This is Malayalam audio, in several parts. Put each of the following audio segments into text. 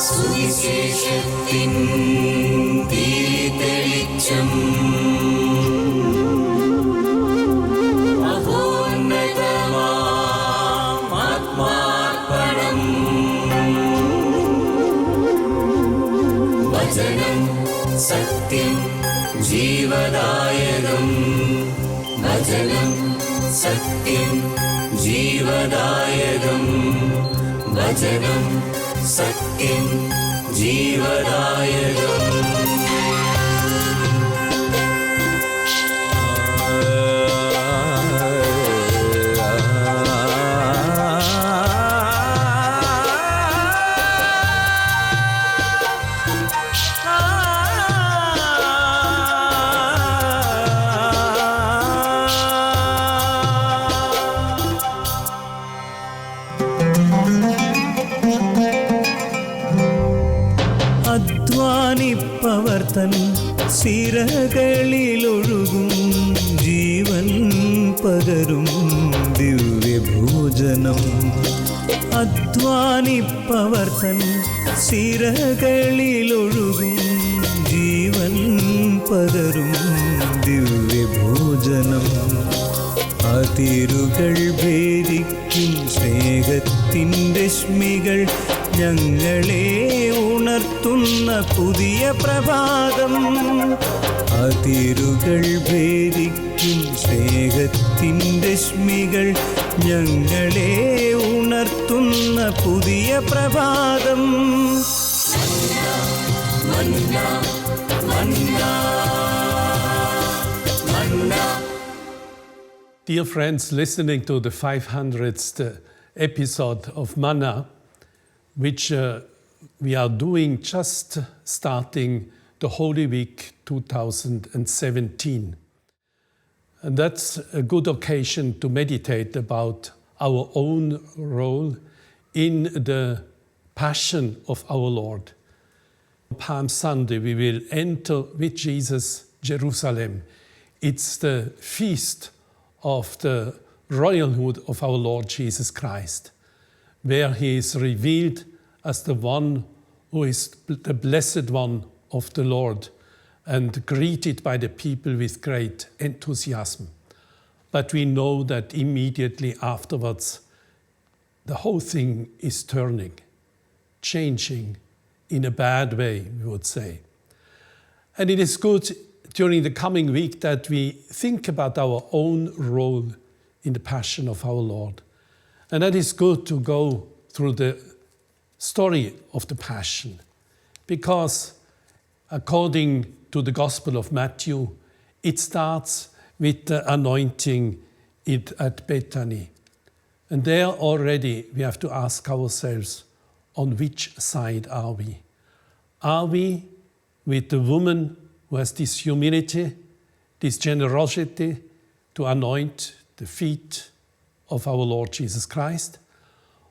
സുവിശേഷത്തിൻ ദീപതെളിച്ചം ആത്മാർപ്പണം. വചനം സത്യം ജീവദായകം. വചനം സത്യം ജീവദായകം. വചനം സത്യം ജീവദായകം. അധ്വാനിപ്പവർ തൻ സിരകളിലൊഴുകും ജീവൻ പകരും ദിവ്യഭോജനം. അധ്വാനിപ്പവർ തൻ സിരകളിലൊഴുകും ജീവൻ പകരും ദിവ്യഭോജനം. അതിരുകൾ ഭേദിക്കും സ്നേഹത്തിൻ്റെ രശ്മികൾ ഞങ്ങളെ ഉണർത്തുന്ന പുതിയ പ്രഭാതം. അതിരുകൾ ഭേദിക്കും സ്നേഹത്തിൻ്റെ രശ്മികൾ ഞങ്ങളെ ഉണർത്തുന്ന പുതിയ പ്രഭാതം. Dear friends, listening to the 500th episode of Manna, which we are doing just starting the Holy Week 2017. And that's a good occasion to meditate about our own role in the Passion of our Lord. Palm Sunday, we will enter with Jesus Jerusalem. It's the feast of the royalhood of our Lord Jesus Christ, where he is revealed as the one who is the blessed one of the Lord and greeted by the people with great enthusiasm. But we know that immediately afterwards, the whole thing is turning, changing in a bad way, we would say. And it is good during the coming week that we think about our own role in the Passion of our Lord. And that is good to go through the story of the Passion, because according to the Gospel of Matthew, it starts with the anointing at Bethany. And there already we have to ask ourselves, on which side are we? Are we with the woman who has this humility, this generosity to anoint the feet of our Lord Jesus Christ?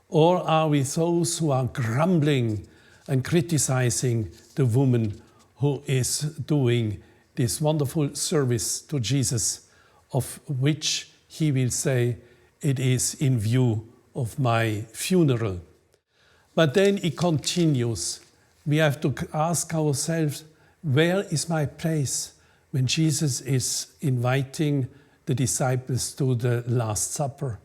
Or are we those who are grumbling and criticizing the woman who is doing this wonderful service to Jesus, of which he will say, it is in view of my funeral? But then it continues. We have to ask ourselves, where is my place when Jesus is inviting the disciples to the Last Supper?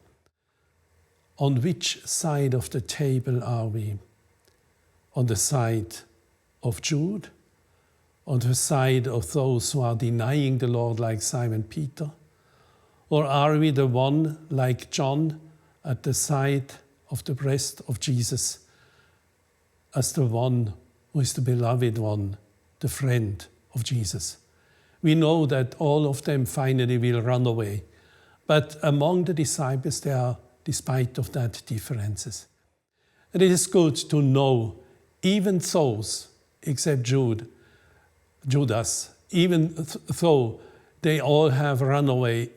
On which side of the table are we? On the side of Jude? On the side of those who are denying the Lord like Simon Peter? Or are we the one like John at the side of the breast of Jesus as the one who is the beloved one, the friend of Jesus? We know that all of them finally will run away. But among the disciples there are, despite of that, differences. And it is good to know, even those, except Judas, even though they all have run away,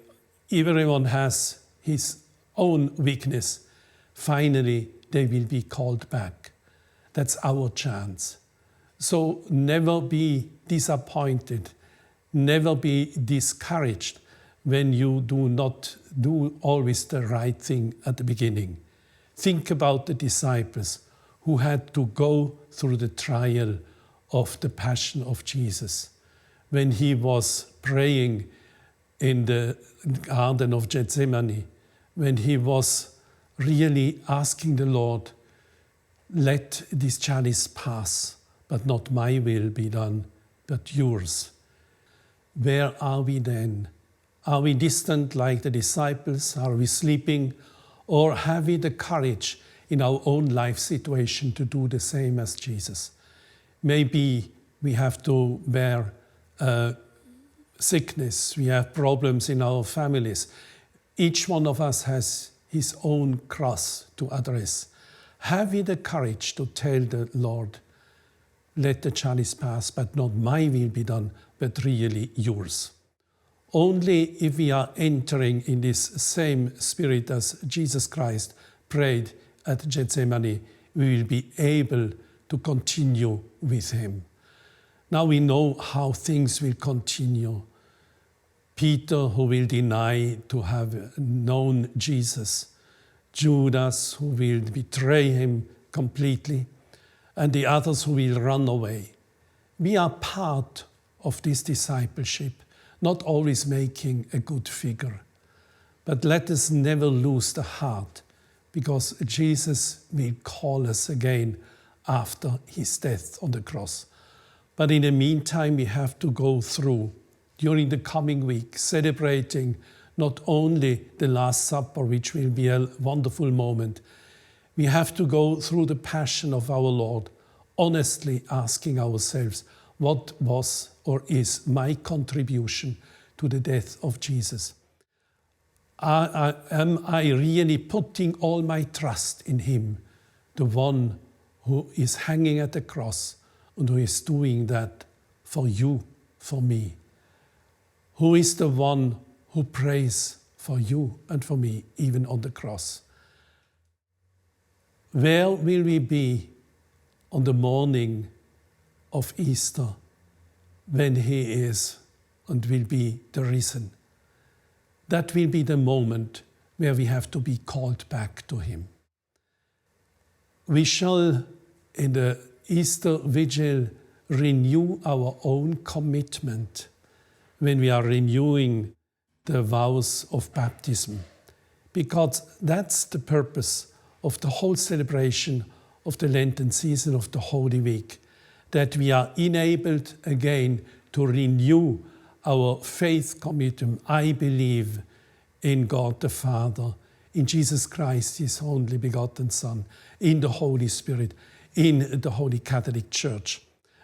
everyone has his own weakness, finally they will be called back. That's our chance. So never be disappointed, never be discouraged when you do not do always the right thing at the beginning. Think about the disciples who had to go through the trial of the passion of Jesus. When he was praying in the Garden of Gethsemane, when he was really asking the Lord, let this chalice pass, but not my will be done, but yours. Where are we then? Are we distant like the disciples? Are we sleeping? Or have we the courage in our own life situation to do the same as Jesus? Maybe we have to bear sickness, we have problems in our families. Each one of us has his own cross to address. Have we the courage to tell the Lord, let the chalice pass, but not my will be done, but really yours? Only if we are entering in this same spirit as Jesus Christ prayed at Gethsemane, we will be able to continue with him. Now we know how things will continue. Peter, who will deny to have known Jesus, Judas, who will betray him completely, and the others who will run away. We are part of this discipleship, not always making a good figure. But let us never lose the heart, because Jesus will call us again after his death on the cross. But in the meantime, we have to go through, during the coming week, celebrating not only the Last Supper, which will be a wonderful moment. We have to go through the passion of our Lord, honestly asking ourselves, what was or is my contribution to the death of Jesus? Am I really putting all my trust in him, the one who is hanging at the cross and who is doing that for you, for me? Who is the one who prays for you and for me, even on the cross? Where will we be on the morning of Easter when he is and will be the risen? That will be the moment where we have to be called back to him. We shall, in the Easter Vigil, renew our own commitment when we are renewing the vows of baptism, because that's the purpose of the whole celebration of the Lenten season of the Holy Week, that we are enabled again to renew our faith commitment. I believe in God the Father, in Jesus Christ, his only begotten Son, in the Holy Spirit, in the Holy Catholic Church,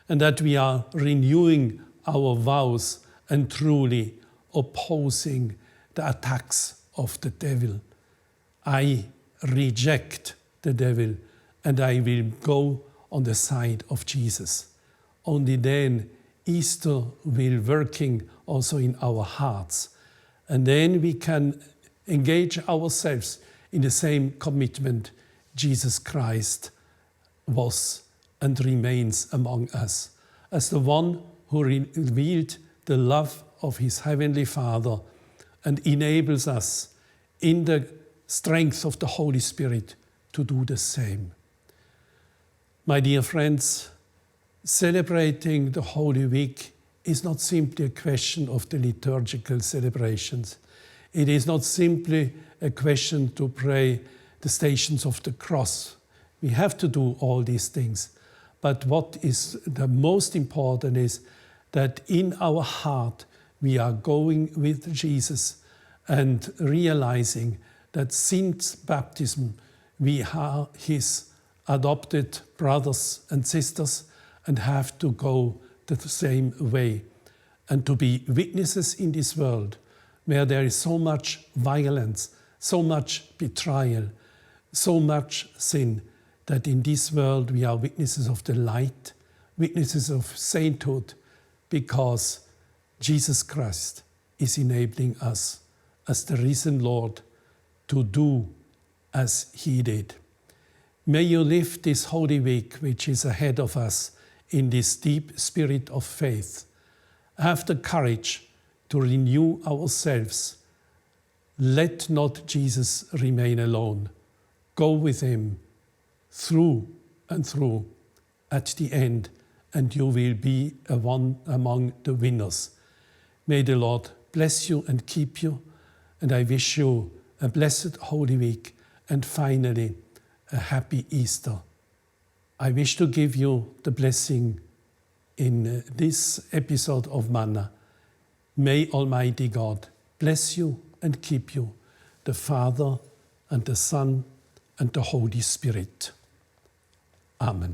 and that we are renewing our vows and truly opposing the attacks of the devil. I reject the devil and I will go on the side of Jesus. Only then Easter will working also in our hearts, and then we can engage ourselves in the same commitment Jesus Christ was and remains among us as the one who revealed the love of his Heavenly Father and enables us in the strength of the Holy Spirit to do the same. My dear friends, celebrating the Holy Week is not simply a question of the liturgical celebrations. It is not simply a question to pray the Stations of the Cross. We have to do all these things. But what is the most important is that in our heart we are going with Jesus and realizing that since baptism we are his adopted brothers and sisters and have to go the same way and to be witnesses in this world where there is so much violence, so much betrayal, so much sin, that in this world we are witnesses of the light, witnesses of sainthood, because Jesus Christ is enabling us as the risen Lord to do as he did. May you live this Holy Week, which is ahead of us, in this deep spirit of faith. Have the courage to renew ourselves. Let not Jesus remain alone. Go with him through and through at the end, and you will be one among the winners. May the Lord bless you and keep you, and I wish you a blessed Holy Week and finally a happy Easter. I wish to give you the blessing in this episode of Manna. May Almighty God bless you and keep you, the Father and the Son and the Holy Spirit. Amen.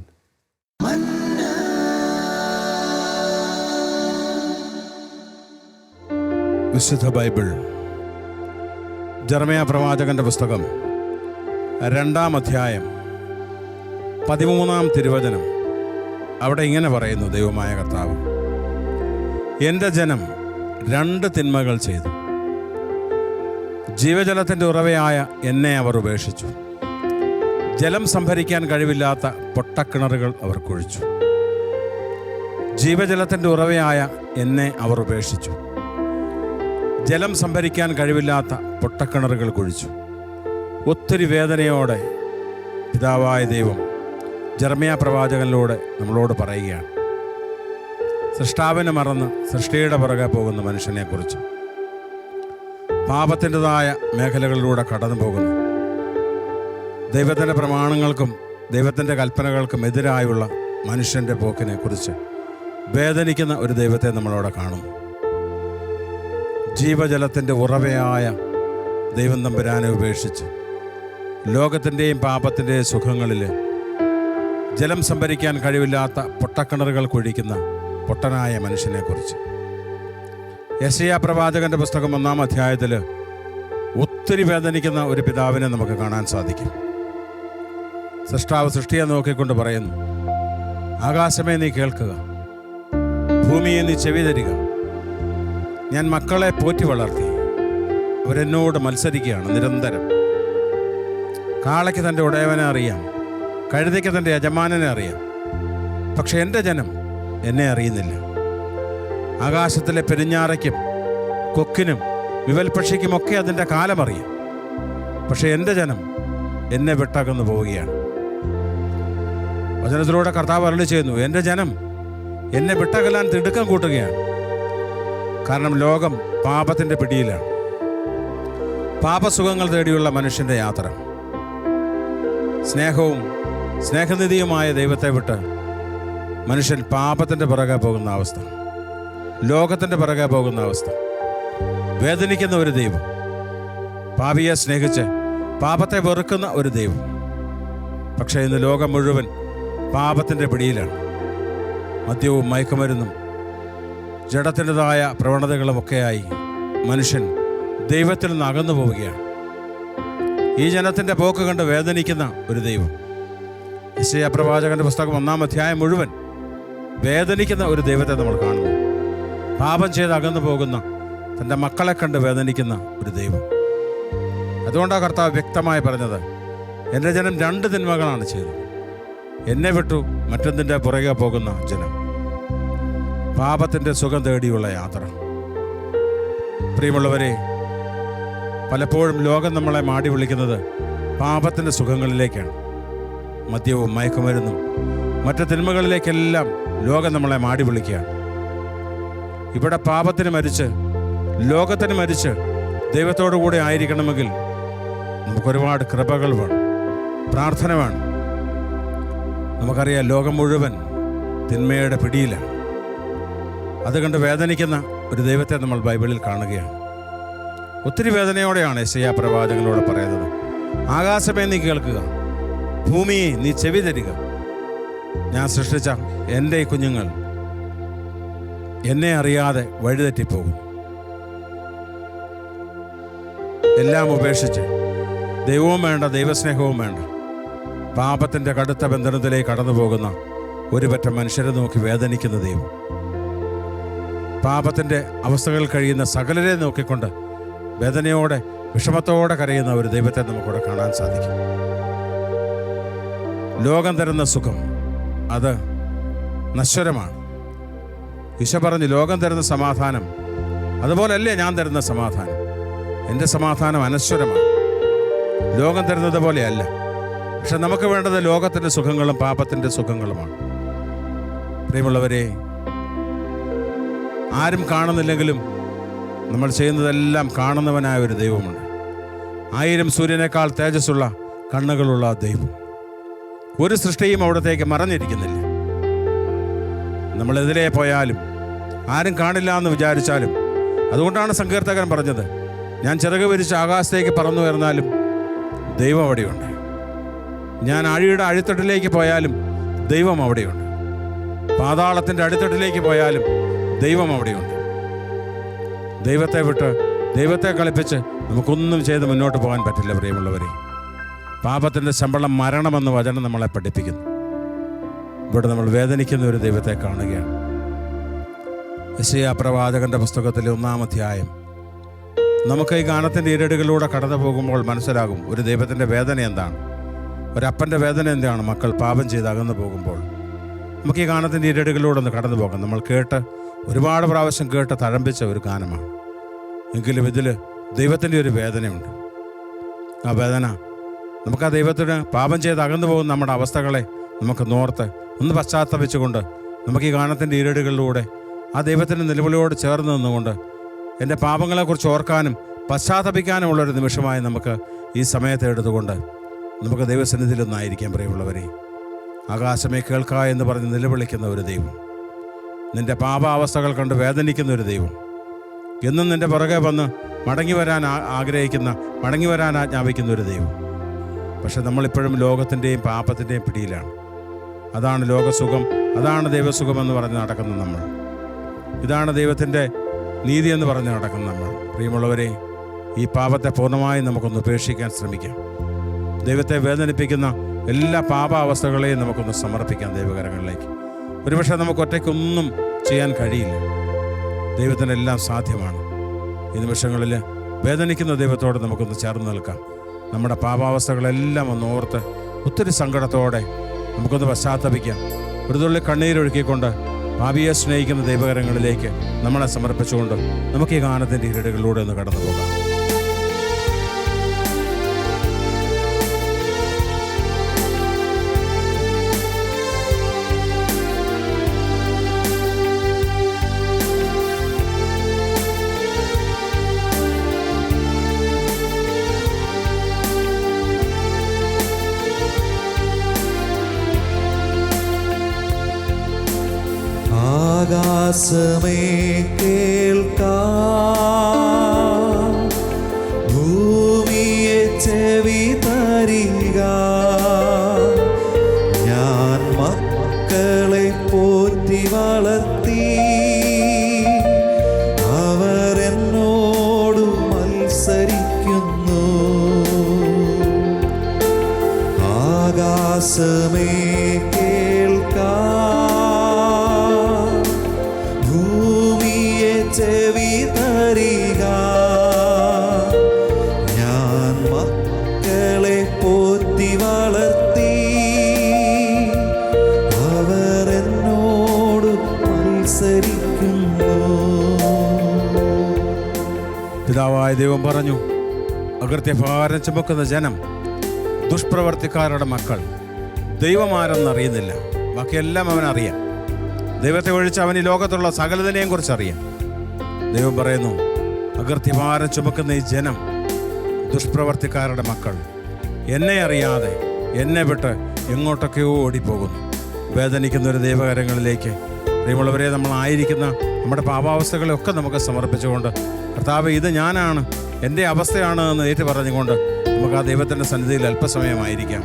വിശുദ്ധ ബൈബിൾ ജെറമ്യാ പ്രവാചകന്റെ പുസ്തകം 2-ാം അധ്യായം 13-ാം തിരുവചനം. അവിടെ ഇങ്ങനെ പറയുന്നു ദൈവമായ കർത്താവ്: എൻ്റെ ജനം 2 തിന്മകൾ ചെയ്തു. ജീവജലത്തിൻ്റെ ഉറവയായ എന്നെ അവർ ഉപേക്ഷിച്ചു. ജലം സംഭരിക്കാൻ കഴിവില്ലാത്ത പൊട്ടക്കിണറുകൾ അവർ കുഴിച്ചു. ജീവജലത്തിൻ്റെ ഉറവയായ എന്നെ അവർ ഉപേക്ഷിച്ചു. ജലം സംഭരിക്കാൻ കഴിവില്ലാത്ത പൊട്ടക്കിണറുകൾ കുഴിച്ചു. ഒത്തിരി വേദനയോടെ പിതാവായ ദൈവം ജെറമ്യാ പ്രവാചകനിലൂടെ നമ്മളോട് പറയുകയാണ്. സൃഷ്ടാവിനെ മറന്ന് സൃഷ്ടിയുടെ പുറകെ പോകുന്ന മനുഷ്യനെക്കുറിച്ച്, പാപത്തിൻ്റെതായ മേഖലകളിലൂടെ കടന്നു പോകുന്നു, ദൈവത്തിൻ്റെ പ്രമാണങ്ങൾക്കും ദൈവത്തിൻ്റെ കൽപ്പനകൾക്കും എതിരായുള്ള മനുഷ്യൻ്റെ പോക്കിനെക്കുറിച്ച് വേദനിക്കുന്ന ഒരു ദൈവത്തെ നമ്മളവിടെ കാണുന്നു. ജീവജലത്തിൻ്റെ ഉറവയായ ദൈവം തമ്പുരാനെ ഉപേക്ഷിച്ച് ലോകത്തിൻ്റെയും പാപത്തിൻ്റെയും സുഖങ്ങളിൽ ജലം സംഭരിക്കാൻ കഴിവില്ലാത്ത പൊട്ടക്കിണറുകൾ കുഴിക്കുന്ന പൊട്ടനായ മനുഷ്യനെക്കുറിച്ച് യെശയ്യാ പ്രവാചകൻ്റെ പുസ്തകം 1-ാം അധ്യായത്തിൽ ഒത്തിരി വേദനിക്കുന്ന ഒരു പിതാവിനെ നമുക്ക് കാണാൻ സാധിക്കും. സൃഷ്ടാവ് സൃഷ്ടിയെ നോക്കിക്കൊണ്ട് പറയുന്നു: ആകാശമേ നീ കേൾക്കുക, ഭൂമിയെ നീ ചെവി തരിക. ഞാൻ മക്കളെ പോറ്റി വളർത്തി, അവരെന്നോട് മത്സരിക്കുകയാണ് നിരന്തരം. കാളയ്ക്ക് തൻ്റെ ഉടയവനെ അറിയാം, കഴുതയ്ക്ക് തൻ്റെ യജമാനനെ അറിയാം, പക്ഷെ എൻ്റെ ജനം എന്നെ അറിയുന്നില്ല. ആകാശത്തിലെ പെരുഞ്ഞാറയ്ക്കും കൊക്കിനും വിവൽപക്ഷിക്കുമൊക്കെ അതിൻ്റെ കാലമറിയാം, പക്ഷെ എൻ്റെ ജനം എന്നെ വിട്ടകന്നു പോവുകയാണ്. വചനത്തിലൂടെ കർത്താവ് അരുളി ചെയ്യുന്നു: എൻ്റെ ജനം എന്നെ വിട്ടകലാൻ തിടുക്കം കൂട്ടുകയാണ്. കാരണം ലോകം പാപത്തിൻ്റെ പിടിയിലാണ്. പാപസുഖങ്ങൾ തേടിയുള്ള മനുഷ്യൻ്റെ യാത്ര, സ്നേഹവും സ്നേഹനിധിയുമായ ദൈവത്തെ വിട്ട് മനുഷ്യൻ പാപത്തിൻ്റെ പുറകെ പോകുന്ന അവസ്ഥ, ലോകത്തിൻ്റെ പുറകെ പോകുന്ന അവസ്ഥ. വേദനിക്കുന്ന ഒരു ദൈവം, പാപിയെ സ്നേഹിച്ച് പാപത്തെ വെറുക്കുന്ന ഒരു ദൈവം. പക്ഷേ ഇന്ന് ലോകം മുഴുവൻ പാപത്തിൻ്റെ പിടിയിലാണ്. മദ്യവും മയക്കുമരുന്നും ജഡത്തിൻ്റെതായ പ്രവണതകളുമൊക്കെയായി മനുഷ്യൻ ദൈവത്തിൽ നിന്ന് അകന്നു പോവുകയാണ്. ഈ ജനത്തിൻ്റെ പോക്ക് കണ്ട് വേദനിക്കുന്ന ഒരു ദൈവം. യെശയ്യാ പ്രവാചകൻ്റെ പുസ്തകം 1-ാം അധ്യായം മുഴുവൻ വേദനിക്കുന്ന ഒരു ദൈവത്തെ നമ്മൾ കാണുന്നു. പാപം ചെയ്ത് അകന്നു പോകുന്ന തൻ്റെ മക്കളെ കണ്ട് വേദനിക്കുന്ന ഒരു ദൈവം. അതുകൊണ്ടാണ് കർത്താവ് വ്യക്തമായി പറഞ്ഞത്: എൻ്റെ ജനം 2 തിന്മകളാണ് ചെയ്തത്. എന്നെ വിട്ടു മറ്റൊന്നിൻ്റെ പുറകെ പോകുന്ന ജനം, പാപത്തിൻ്റെ സുഖം തേടിയുള്ള യാത്ര. പ്രിയമുള്ളവരെ, പലപ്പോഴും ലോകം നമ്മളെ മാടി വിളിക്കുന്നത് പാപത്തിൻ്റെ സുഖങ്ങളിലേക്കാണ്. മദ്യവും മയക്കുമരുന്നും മറ്റ് തിന്മകളിലേക്കെല്ലാം ലോകം നമ്മളെ മാടി വിളിക്കുകയാണ്. ഇവിടെ പാപത്തിന് മരിച്ച് ലോകത്തിന് മരിച്ച് ദൈവത്തോടു കൂടെ ആയിരിക്കണമെങ്കിൽ നമുക്കൊരുപാട് കൃപകൾ വേണം, പ്രാർത്ഥന വേണം. നമുക്കറിയാം, ലോകം മുഴുവൻ തിന്മയുടെ പിടിയിലാണ്. അതുകണ്ട് വേദനിക്കുന്ന ഒരു ദൈവത്തെ നമ്മൾ ബൈബിളിൽ കാണുകയാണ്. ഒത്തിരി വേദനയോടെയാണ് യെശയ്യാ പ്രവാചകനോട് പറയുന്നത്: ആകാശമേ നീ കേൾക്കുക, ഭൂമിയെ നീ ചെവി തരിക. ഞാൻ സൃഷ്ടിച്ച എൻ്റെ കുഞ്ഞുങ്ങൾ എന്നെ അറിയാതെ വഴിതെറ്റിപ്പോകും. എല്ലാം ഉപേക്ഷിച്ച് ദൈവവും വേണ്ട, ദൈവസ്നേഹവും വേണ്ട, പാപത്തിൻ്റെ കടുത്ത ബന്ധനത്തിലേക്ക് കടന്നു പോകുന്ന ഒരുപറ്റ മനുഷ്യരെ നോക്കി വേദനിക്കുന്ന ദൈവം. പാപത്തിൻ്റെ അവസ്ഥകളിൽ കഴിയുന്ന സകലരെ നോക്കിക്കൊണ്ട് വേദനയോടെ വിഷമത്തോടെ കരയുന്ന ഒരു ദൈവത്തെ നമുക്കിവിടെ കാണാൻ സാധിക്കും. ലോകം തരുന്ന സുഖം അത് നശ്വരമാണ്. ഈശോ പറഞ്ഞു, ലോകം തരുന്ന സമാധാനം അതുപോലല്ലേ ഞാൻ തരുന്ന സമാധാനം. എൻ്റെ സമാധാനം അനശ്വരമാണ്, ലോകം തരുന്നത് പോലെയല്ല. പക്ഷെ നമുക്ക് വേണ്ടത് ലോകത്തിൻ്റെ സുഖങ്ങളും പാപത്തിൻ്റെ സുഖങ്ങളുമാണ്. പ്രിയമുള്ളവരെ, ആരും കാണുന്നില്ലെങ്കിലും നമ്മൾ ചെയ്യുന്നതെല്ലാം കാണുന്നവനായ ഒരു ദൈവമുണ്ട്. 1000 സൂര്യനേക്കാൾ തേജസ്സുള്ള കണ്ണുകളുള്ള ദൈവം. ഒരു സൃഷ്ടിയും അവിടത്തേക്ക് മറഞ്ഞിരിക്കുന്നില്ല. നമ്മളെതിരെ പോയാലും ആരും കാണില്ല എന്ന് വിചാരിച്ചാലും, അതുകൊണ്ടാണ് സങ്കീർത്തകൻ പറഞ്ഞത്, ഞാൻ ചിറക് വിരിച്ച് ആകാശത്തേക്ക് പറന്നു വരുന്നാലും ദൈവം അവിടെയുണ്ട്. ഞാൻ ആഴിയുടെ അടിത്തട്ടിലേക്ക് പോയാലും ദൈവം അവിടെയുണ്ട്. പാതാളത്തിൻ്റെ അടിത്തട്ടിലേക്ക് പോയാലും ദൈവം അവിടെയുണ്ട്. ദൈവത്തെ വിട്ട്, ദൈവത്തെ കളിപ്പിച്ച് നമുക്കൊന്നും ചെയ്ത് മുന്നോട്ട് പോകാൻ പറ്റില്ല. പ്രിയമുള്ളവരെ, പാപത്തിൻ്റെ ശമ്പളം മരണമെന്ന് വചനം നമ്മളെ പഠിപ്പിക്കുന്നു. ഇവിടെ നമ്മൾ വേദനിക്കുന്ന ഒരു ദൈവത്തെ കാണുകയാണ്. യെശയ്യാ പ്രവാചകന്റെ പുസ്തകത്തിലെ 1-ാം അധ്യായം. നമുക്ക് ഈ ഗാനത്തിൻ്റെ ഇരടുകളിലൂടെ കടന്നു പോകുമ്പോൾ മനസ്സിലാകും ഒരു ദൈവത്തിൻ്റെ വേദന എന്താണ്, ഒരപ്പൻ്റെ വേദന എന്താണ് മക്കൾ പാപം ചെയ്ത് അകന്നു പോകുമ്പോൾ. നമുക്ക് ഈ ഗാനത്തിൻ്റെ ഇരടുകളിലൂടെ ഒന്ന് കടന്നു പോകാം. നമ്മൾ ഒരുപാട് പ്രാവശ്യം കേട്ട് തഴമ്പിച്ച ഒരു ഗാനമാണ്. എങ്കിലും ഇതിൽ ദൈവത്തിൻ്റെ ഒരു വേദനയുണ്ട്. ആ വേദന നമുക്ക് ആ ദൈവത്തിന് പാപം ചെയ്ത് അകന്നു പോകുന്ന നമ്മുടെ അവസ്ഥകളെ നമുക്ക് നോർത്ത് ഒന്ന് പശ്ചാത്തപിച്ചുകൊണ്ട് നമുക്ക് ഈ ഗാനത്തിൻ്റെ ഇരടുകളിലൂടെ ആ ദൈവത്തിൻ്റെ നിലവിളിയോട് ചേർന്ന് നിന്നുകൊണ്ട് എൻ്റെ പാപങ്ങളെക്കുറിച്ച് ഓർക്കാനും പശ്ചാത്തപിക്കാനുമുള്ളൊരു നിമിഷമായി നമുക്ക് ഈ സമയത്തെ എടുത്തുകൊണ്ട് നമുക്ക് ദൈവസന്നിധിയിലൊന്നായിരിക്കാം. പ്രിയമുള്ളവരെ, ആകാശമേ കേൾക്ക എന്ന് പറഞ്ഞ് നിലവിളിക്കുന്ന ഒരു ദൈവം, നിൻ്റെ പാപാവസ്ഥകൾ കണ്ട് വേദനിക്കുന്ന ഒരു ദൈവം, എന്നും നിൻ്റെ പുറകെ വന്ന് മടങ്ങി വരാൻ ആജ്ഞാപിക്കുന്ന ഒരു ദൈവം. പക്ഷെ നമ്മളിപ്പോഴും ലോകത്തിൻ്റെയും പാപത്തിൻ്റെയും പിടിയിലാണ്. അതാണ് ലോകസുഖം, അതാണ് ദൈവസുഖമെന്ന് പറഞ്ഞ് നടക്കുന്ന നമ്മൾ. ഇതാണ് ദൈവത്തിൻ്റെ നീതി എന്ന് പറഞ്ഞ് നടക്കുന്ന നമ്മൾ. പ്രിയമുള്ളവരെ, ഈ പാപത്തെ പൂർണ്ണമായും നമുക്കൊന്ന് ഉപേക്ഷിക്കാൻ ശ്രമിക്കാം. ദൈവത്തെ വേദനിപ്പിക്കുന്ന എല്ലാ പാപാവസ്ഥകളെയും നമുക്കൊന്ന് സമർപ്പിക്കാം ദൈവകരങ്ങളിലേക്ക്. ഒരുപക്ഷെ നമുക്ക് ഒറ്റയ്ക്കൊന്നും ചെയ്യാൻ കഴിയില്ല, ദൈവത്തിനെല്ലാം സാധ്യമാണ്. ഈ നിമിഷങ്ങളിൽ വേദനിക്കുന്ന ദൈവത്തോട് നമുക്കൊന്ന് ചേർന്ന് നിൽക്കാം. നമ്മുടെ പാപാവസ്ഥകളെല്ലാം ഒന്ന് ഓർത്ത് ഒത്തിരി സങ്കടത്തോടെ നമുക്കൊന്ന് പശ്ചാത്തപിക്കാം. ഒരു തുള്ളി കണ്ണീരൊഴുക്കിക്കൊണ്ട് പാപിയെ സ്നേഹിക്കുന്ന ദൈവകരങ്ങളിലേക്ക് നമ്മളെ സമർപ്പിച്ചുകൊണ്ട് നമുക്ക് ഈ ഗാനത്തിൻ്റെ ഇരടുകളിലൂടെ ഒന്ന് കടന്നു പോകാം. ആകാശമേ കേൾക്കാം, ഭൂമിയെ ചെവി തരിക. ഞാൻ മക്കളെ പോറ്റി വളർത്തി, അവർ എന്നോട് മത്സരിക്കുന്നു. ആകാശമേ ചെവി തരിക. ഞാൻ മക്കളെ പോറ്റി വളർത്തി, അവർ എന്നോട് മത്സരിക്കുന്നു. പിതാവായ ദൈവം പറഞ്ഞു, അകൃത്യഭാരം ചുമക്കുന്ന ജനം, ദുഷ്പ്രവർത്തിക്കാരുടെ മക്കൾ ദൈവമാരെന്നറിയുന്നില്ല. ബാക്കിയെല്ലാം അവനറിയാം. ദൈവത്തെ ഒഴിച്ച് അവൻ ഈ ലോകത്തുള്ള സകലതിനെയും കുറിച്ച് അറിയാം. ദൈവം പറയുന്നു, അകൃത്യഭാരം ചുമക്കുന്ന ഈ ജനം, ദുഷ്പ്രവർത്തിക്കാരുടെ മക്കൾ, എന്നെ അറിയാതെ എന്നെ വിട്ട് എങ്ങോട്ടൊക്കെയോ ഓടിപ്പോകുന്നു. വേദനിക്കുന്നൊരു ദൈവകരങ്ങളിലേക്ക് പ്രിയമുള്ളവരെ നമ്മളായിരിക്കുന്ന നമ്മുടെ പാപാവസ്ഥകളെയൊക്കെ നമുക്ക് സമർപ്പിച്ചുകൊണ്ട്, കർത്താവ് ഇത് ഞാനാണ്, എൻ്റെ അവസ്ഥയാണ് എന്ന് ഏറ്റു പറഞ്ഞുകൊണ്ട് നമുക്ക് ആ ദൈവത്തിൻ്റെ സന്നിധിയിൽ അല്പസമയമായിരിക്കാം.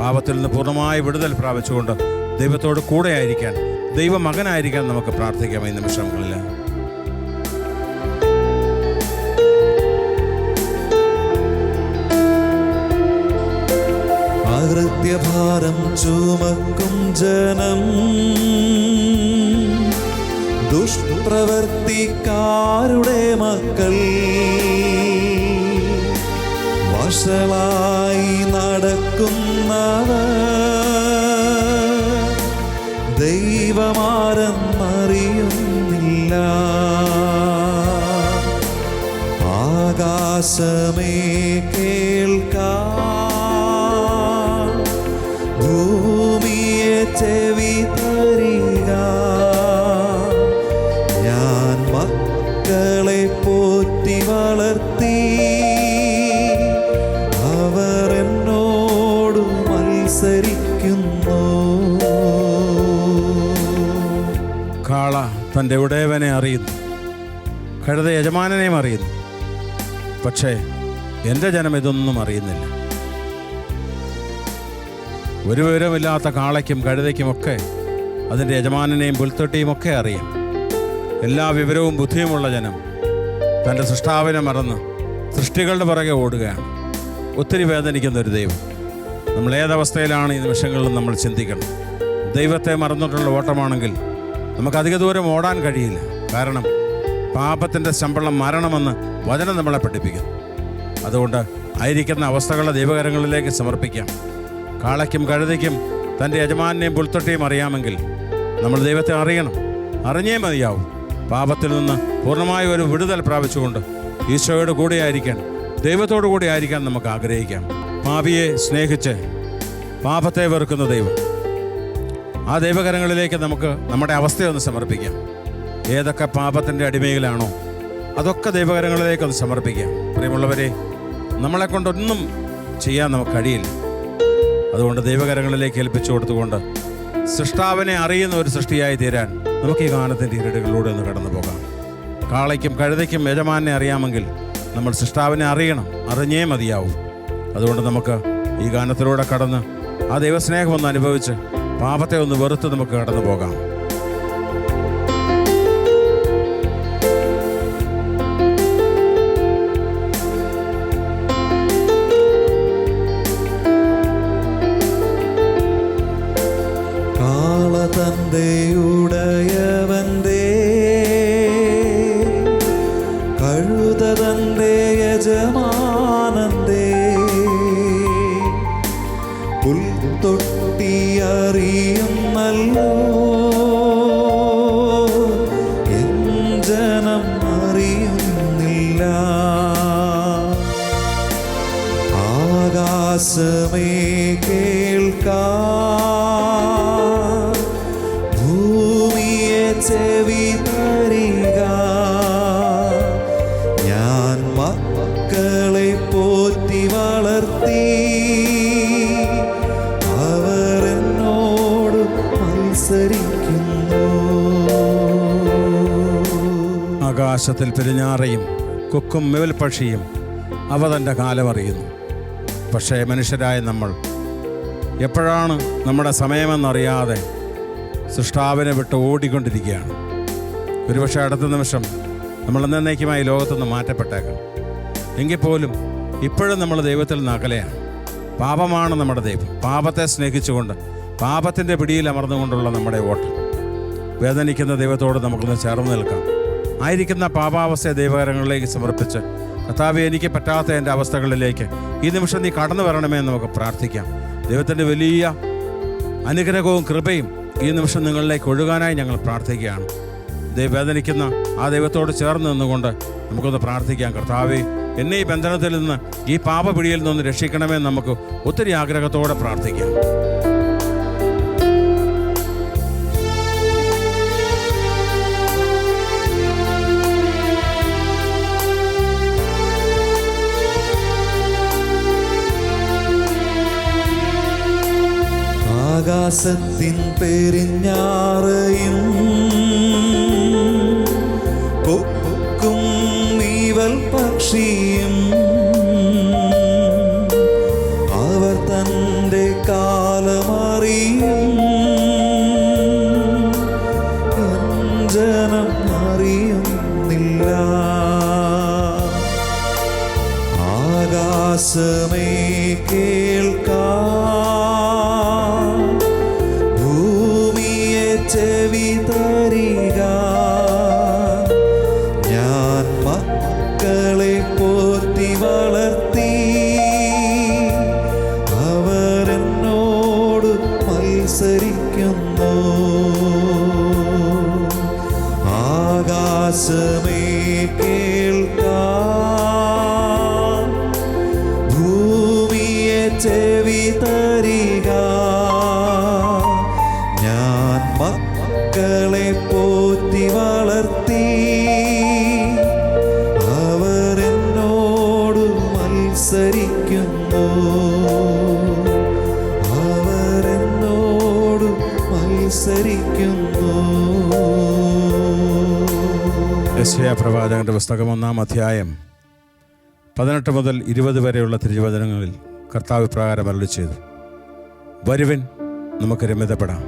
പാപത്തിൽ നിന്ന് പൂർണ്ണമായി വിടുതൽ പ്രാപിച്ചുകൊണ്ട് ദൈവത്തോട് കൂടെ ആയിരിക്കാൻ, ദൈവമകനായിരിക്കാൻ നമുക്ക് പ്രാർത്ഥിക്കാം ഈ നിമിഷങ്ങളിൽ. അകൃത്യഭാരം ചുമക്കും ജനം, ദുഷ്പ്രവർത്തിക്കാരുടെ മക്കൾ, വഷളായി നടക്കുന്നവർ ദൈവമാരെന്നറിയുന്നില്ല. ആകാശമേ കേൾക്കാം, ഭൂമിയെ ചെവി തരിക. ഞാൻ മക്കളെ പോറ്റി വളർത്തി, അവർ എന്നോട് മത്സരിക്കുന്നു. കാള തൻ്റെ ഉടയവനെ അറിയുന്നു, കഴുത യജമാനനെയും അറിയുന്നു. പക്ഷേ എൻ്റെ ജനം ഇതൊന്നും അറിയുന്നില്ല. ഒരു വിവരമില്ലാത്ത കാളയ്ക്കും കഴുതയ്ക്കുമൊക്കെ അതിൻ്റെ യജമാനനെയും പുൽത്തൊട്ടിയും ഒക്കെ അറിയാം. എല്ലാ വിവരവും ബുദ്ധിയുമുള്ള ജനം തൻ്റെ സൃഷ്ടാവിനെ മറന്ന് സൃഷ്ടികളുടെ പുറകെ ഓടുകയാണ്. ഒത്തിരി വേദനിക്കുന്ന ഒരു ദൈവം. നമ്മൾ ഏതവസ്ഥയിലാണ് ഈ നിമിഷങ്ങളിലും നമ്മൾ ചിന്തിക്കണം. ദൈവത്തെ മറന്നിട്ടുള്ള ഓട്ടമാണെങ്കിൽ നമുക്ക് അധിക ദൂരം ഓടാൻ കഴിയില്ല. കാരണം പാപത്തിൻ്റെ ശമ്പളം മരണമെന്ന് വചനം നമ്മളെ പഠിപ്പിക്കുന്നു. അതുകൊണ്ട് ആയിരിക്കുന്ന അവസ്ഥകളെ ദൈവകരങ്ങളിലേക്ക് സമർപ്പിക്കാം. കാളയ്ക്കും കഴുതയ്ക്കും തൻ്റെ യജമാനെയും പുൽത്തൊട്ടിയും അറിയാമെങ്കിൽ നമ്മൾ ദൈവത്തെ അറിയണം. അറിഞ്ഞേ മതിയാവും. പാപത്തിൽ നിന്ന് പൂർണ്ണമായ ഒരു വിടുതൽ പ്രാപിച്ചുകൊണ്ട് ഈശോയോട് കൂടെ ആയിരിക്കാൻ, ദൈവത്തോടു കൂടി ആയിരിക്കാൻ നമുക്ക് ആഗ്രഹിക്കാം. പാപിയെ സ്നേഹിച്ച് പാപത്തെ വെറുക്കുന്ന ദൈവം, ആ ദൈവകരങ്ങളിലേക്ക് നമുക്ക് നമ്മുടെ അവസ്ഥയൊന്ന് സമർപ്പിക്കാം. ഏതൊക്കെ പാപത്തിൻ്റെ അടിമയിലാണോ അതൊക്കെ ദൈവകരങ്ങളിലേക്കൊന്ന് സമർപ്പിക്കാം. പ്രിയമുള്ളവരെ, നമ്മളെ കൊണ്ടൊന്നും ചെയ്യാൻ നമുക്ക് കഴിയില്ല. അതുകൊണ്ട് ദൈവകരങ്ങളിലേക്ക് ഏൽപ്പിച്ചു കൊടുത്തുകൊണ്ട് സൃഷ്ടാവിനെ അറിയുന്ന ഒരു സൃഷ്ടിയായി തീരാൻ നമുക്ക് ഈ ഗാനത്തിൻ്റെ ഇരടുകളിലൂടെ ഒന്ന് കടന്നു പോകാം. കാളയ്ക്കും കഴുതയ്ക്കും യജമാനെ അറിയാമെങ്കിൽ നമ്മൾ സൃഷ്ടാവിനെ അറിയണം. അറിഞ്ഞേ മതിയാവും. അതുകൊണ്ട് നമുക്ക് ഈ ഗാനത്തിലൂടെ കടന്ന് ആ ദൈവസ്നേഹം ഒന്ന് അനുഭവിച്ച് പാപത്തെ ഒന്ന് വെറുത്ത് നമുക്ക് കടന്നു പോകാം. തന്റെ ഉടയവന്റെ, കഴുത തന്റെ യജമാനന്റെ, പുൽത്തൊട്ടി അറിയുന്നല്ലോ എൻ ജനം അറിയുന്നില്ല. ആകാശമേ കേൾക്കാം, ചെവി തരിക. ഞാൻ മക്കളെ പോറ്റി വളർത്തി, അവർ എന്നോട് മത്സരിക്കുന്നു. ആകാശത്തിൽ പെരുഞ്ഞാറയും കൊക്കും മെവൽ പക്ഷിയും അവ തൻ്റെ കാലമറിയുന്നു. പക്ഷേ മനുഷ്യരായ നമ്മൾ എപ്പോഴാണ് നമ്മുടെ സമയമെന്നറിയാതെ സൃഷ്ടാവിനെ വിട്ട് ഓടിക്കൊണ്ടിരിക്കുകയാണ്. ഒരുപക്ഷെ അടുത്ത നിമിഷം നമ്മൾ എന്നേക്കുമായി ലോകത്തുനിന്ന് മാറ്റപ്പെട്ടേക്കാം. എങ്കിൽ പോലും ഇപ്പോഴും നമ്മൾ ദൈവത്തിൽ നിന്ന് അകലെയാണ്. പാപമാണ് നമ്മുടെ ദൈവം. പാപത്തെ സ്നേഹിച്ചുകൊണ്ട് പാപത്തിൻ്റെ പിടിയിൽ അമർന്നുകൊണ്ടുള്ള നമ്മുടെ ഓട്ടം. വേദനിക്കുന്ന ദൈവത്തോട് നമുക്കൊന്ന് ചേർന്ന് നിൽക്കാം. ആയിരിക്കുന്ന പാപാവസ്ഥയെ ദൈവകരങ്ങളിലേക്ക് സമർപ്പിച്ച്, കർത്താവേ, എനിക്ക് പറ്റാത്ത എൻ്റെ അവസ്ഥകളിലേക്ക് ഈ നിമിഷം നീ കടന്നു വരണമേ എന്ന് നമുക്ക് പ്രാർത്ഥിക്കാം. ദൈവത്തിൻ്റെ വലിയ അനുഗ്രഹവും കൃപയും ഈ നിമിഷം നിങ്ങളിലേക്ക് ഒഴുകാനായി ഞങ്ങൾ പ്രാർത്ഥിക്കുകയാണ്. വേദനിക്കുന്ന ആ ദൈവത്തോട് ചേർന്ന് നിന്നുകൊണ്ട് നമുക്കൊന്ന് പ്രാർത്ഥിക്കാം. കർത്താവേ, എന്നെ ഈ ബന്ധനത്തിൽ നിന്ന്, ഈ പാപപിടിയിൽ നിന്ന് രക്ഷിക്കണമെന്ന് നമുക്ക് ഒത്തിരി ആഗ്രഹത്തോടെ പ്രാർത്ഥിക്കാം. ആകാശത്തിൻ പെരിഞ്ഞാറയും കൊക്കും നീവൽ പക്ഷിയും അവർ തൻ്റെ കാലമറിയും. ജനം അറിയുന്നില്ല. ആകാശമേ കേൾക്കാം, ഭൂമിയെ ചെവി തരിക. ഞാൻ മക്കളെ പോറ്റി വളർത്തി, അവർ എന്നോട് മത്സരിക്കുന്നു. ആകാശമേ കേൾക്കാം, മത്സരിക്കുന്നു. യെശയ്യാ പ്രവാചകന്റെ പുസ്തകം 1-ാം അധ്യായം 18 മുതൽ 20 വരെയുള്ള തിരുവചനങ്ങളിൽ കർത്താവ് ഇപ്രകാരം അരുളിച്ചെയ്തു: വരുവിൻ, നമുക്ക് രമ്യതപ്പെടാം.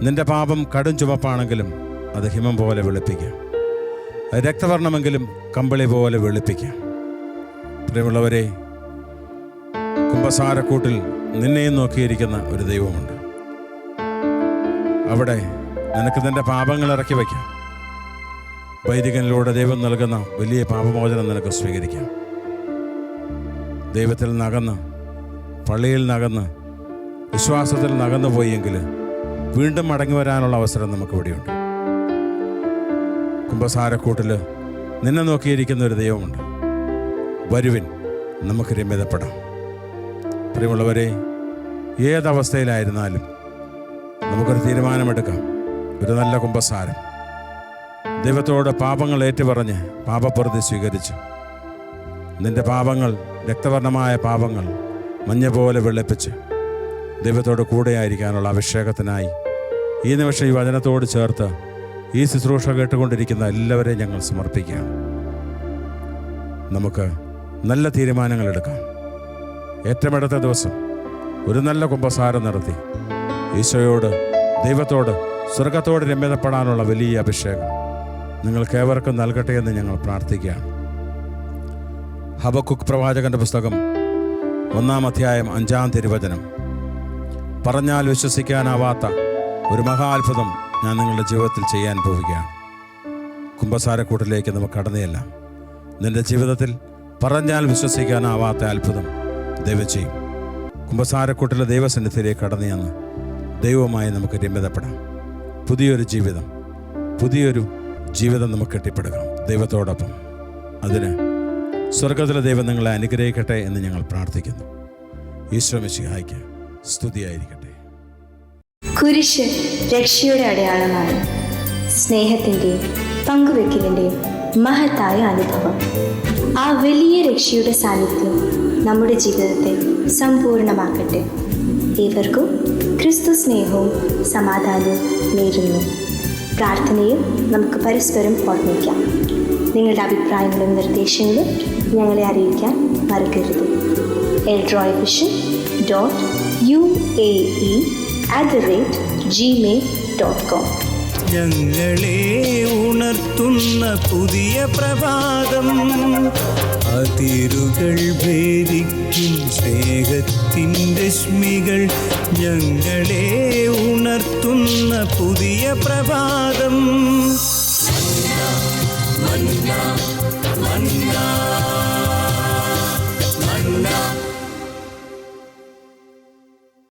നിന്റെ പാപം കടും ചുമപ്പാണെങ്കിലും അത് ഹിമം പോലെ വെളുപ്പിക്കാം, രക്തവർണ്ണമെങ്കിലും കമ്പിളി പോലെ വെളുപ്പിക്കാം. പ്രിയമുള്ളവരെ, കുമ്പസാരക്കൂട്ടിൽ നിന്നെയും നോക്കിയിരിക്കുന്ന ഒരു ദൈവമുണ്ട്. അവിടെ നിനക്ക് നിന്റെ പാപങ്ങൾ ഇറക്കി വയ്ക്കാം. വൈദികനിലൂടെ ദൈവം നൽകുന്ന വലിയ പാപമോചനം നിനക്ക് സ്വീകരിക്കാം. ദൈവത്തിൽ നകന്ന്, പള്ളിയിൽ നകന്ന്, വിശ്വാസത്തിൽ നകന്നു പോയെങ്കിൽ വീണ്ടും മടങ്ങി വരാനുള്ള അവസരം നമുക്കിവിടെയുണ്ട്. കുമ്പസാരക്കൂട്ടിൽ നിന്നെ നോക്കിയിരിക്കുന്ന ഒരു ദൈവമുണ്ട്. വരുവിൻ, നമുക്ക് രമ്യതപ്പെടാം. പ്രിയമുള്ളവരെ, ഏതവസ്ഥയിലായിരുന്നാലും നമുക്കൊരു തീരുമാനമെടുക്കാം. ഒരു നല്ല കുമ്പസാരം, ദൈവത്തോട് പാപങ്ങൾ ഏറ്റുപറഞ്ഞ് പാപപ്രതി സ്വീകരിച്ച് നിന്റെ പാപങ്ങൾ, രക്തവർണ്ണമായ പാപങ്ങൾ മഞ്ഞ പോലെ വെളുപ്പിച്ച് ദൈവത്തോട് കൂടെയായിരിക്കാനുള്ള അഭിഷേകത്തിനായി ഈ നിമിഷം ഈ വചനത്തോട് ചേർത്ത് ഈ ശുശ്രൂഷ കേട്ടുകൊണ്ടിരിക്കുന്ന എല്ലാവരെയും ഞങ്ങൾ സമർപ്പിക്കുകയാണ്. നമുക്ക് നല്ല തീരുമാനങ്ങൾ എടുക്കാം. ഏറ്റവും അടുത്ത ദിവസം ഒരു നല്ല കുമ്പസാരം നടത്തി ഈശോയോട്, ദൈവത്തോട്, സ്വർഗത്തോട് രമ്യതപ്പെടാനുള്ള വലിയ അഭിഷേകം നിങ്ങൾക്കേവർക്കും നൽകട്ടെ എന്ന് ഞങ്ങൾ പ്രാർത്ഥിക്കുകയാണ്. ഹബക്കുക്ക് പ്രവാചകന്റെ പുസ്തകം 1-ാം അധ്യായം 5-ാം തിരുവചനം: പറഞ്ഞാൽ വിശ്വസിക്കാനാവാത്ത ഒരു മഹാത്ഭുതം ഞാൻ നിങ്ങളുടെ ജീവിതത്തിൽ ചെയ്യാൻ പോവുകയാണ്. കുമ്പസാരക്കൂട്ടിലേക്ക് നമുക്ക് കടന്നുചെല്ലാം. നിന്റെ ജീവിതത്തിൽ പറഞ്ഞാൽ വിശ്വസിക്കാനാവാത്ത അത്ഭുതം ദൈവം ചെയ്യും. കുമ്പസാരക്കൂട്ടിലെ ദൈവസന്നിധിയിലേക്ക് കടന്നു ചെന്ന് ദൈവവുമായി നമുക്ക് രമ്യതപ്പെടാം. പുതിയൊരു ജീവിതം നമുക്ക് കെട്ടിപ്പടുക്കാം ദൈവത്തോടൊപ്പം. അതിന് സ്വർഗത്തിലെ ദൈവം നിങ്ങളെ അനുഗ്രഹിക്കട്ടെ എന്ന് ഞങ്ങൾ പ്രാർത്ഥിക്കുന്നു. ഈശോ മിശിഹായ്ക്ക് സ്തുതിയായിരിക്കട്ടെ. കുരിശ് രക്ഷയുടെ അടയാളമാണ്. സ്നേഹത്തിൻ്റെയും പങ്കുവെക്കലിൻ്റെയും മഹത്തായ അനുഭവം. ആ വലിയ രക്ഷയുടെ സാന്നിധ്യം നമ്മുടെ ജീവിതത്തെ സമ്പൂർണ്ണമാക്കട്ടെ. ഏവർക്കും ക്രിസ്തു സ്നേഹവും സമാധാനവും നേരുന്നു. പ്രാർത്ഥനയിൽ നമുക്ക് പരസ്പരം ഓർമ്മിക്കാം. നിങ്ങളുടെ അഭിപ്രായങ്ങളും നിർദ്ദേശങ്ങളും ഞങ്ങളെ അറിയിക്കാൻ മറക്കരുത്. eldroyvision.uae@gmail.com. ഞങ്ങളെ ഉണർത്തുന്ന പുതിയ പ്രഭാതം, അതിരുകൾ ഭേദിക്കും സ്നേഹത്തിൻ്റെ രശ്മികൾ. ഞങ്ങളെ ഉണർത്തുന്ന പുതിയ പ്രഭാതം. മന്ന